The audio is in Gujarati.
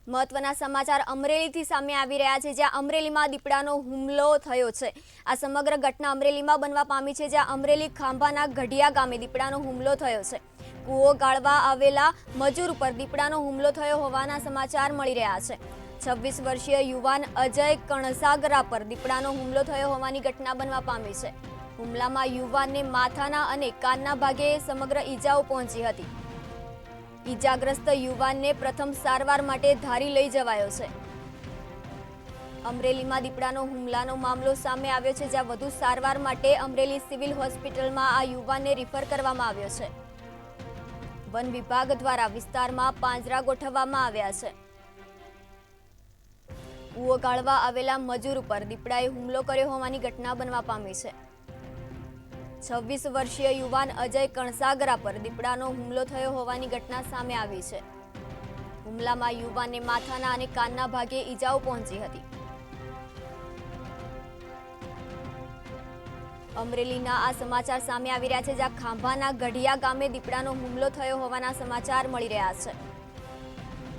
મહત્વના સમાચાર અમરેલીથી સામે આવી રહ્યા છે, જ્યાં અમરેલીમાં દીપડાનો હુમલો થયો છે। આ સમગ્ર ઘટના અમરેલીમાં બનવા પામી છે, જ્યાં અમરેલી ખાંભાના ગઢિયા ગામે દીપડાનો હુમલો થયો છે। કૂવો ગાળવા આવેલા મજૂર ઉપર દીપડાનો હુમલો થયો હોવાના સમાચાર મળી રહ્યા છે। 26 વર્ષીય યુવાન અજય કણસાગરા પર દીપડાનો હુમલો થયો હોવાની ઘટના બનવા પામી છે। હુમલામાં યુવાનને માથાના અને કાનના ભાગે સમગ્ર ઈજાઓ પહોંચી હતી। ઈજાગ્રસ્ત યુવાનને પ્રથમ સારવાર માટે ધારી લઈ જવાયો છે। અમરેલીમાં દીપડાનો હુમલાનો મામલો સામે આવ્યો છે, જ્યાં વધુ સારવાર માટે અમરેલી સિવિલ હોસ્પિટલમાં આ યુવાનને રિફર કરવામાં આવ્યો છે। વન વિભાગ દ્વારા વિસ્તારમાં પાંજરા ગોઠવવામાં આવ્યા છે। કૂવો ગાળવા આવેલા મજૂર ઉપર દીપડાએ હુમલો કર્યો હોવાની ઘટના બનવા પામી છે। 26 વર્ષીય યુવાન અજય કણસાગરા પર દીપડાનો હુમલો થયો હોવાની ઘટના સામે આવી છે। હુમલામાં યુવાનને માથાના અને કાનના ભાગે ઈજાઓ પહોંચી હતી। અમરેલીના આ સમાચાર સામે આવી રહ્યા છે, જ્યાં ખાંભાના ગઢિયા ગામે દીપડાનો હુમલો થયો હોવાના સમાચાર મળી રહ્યા છે।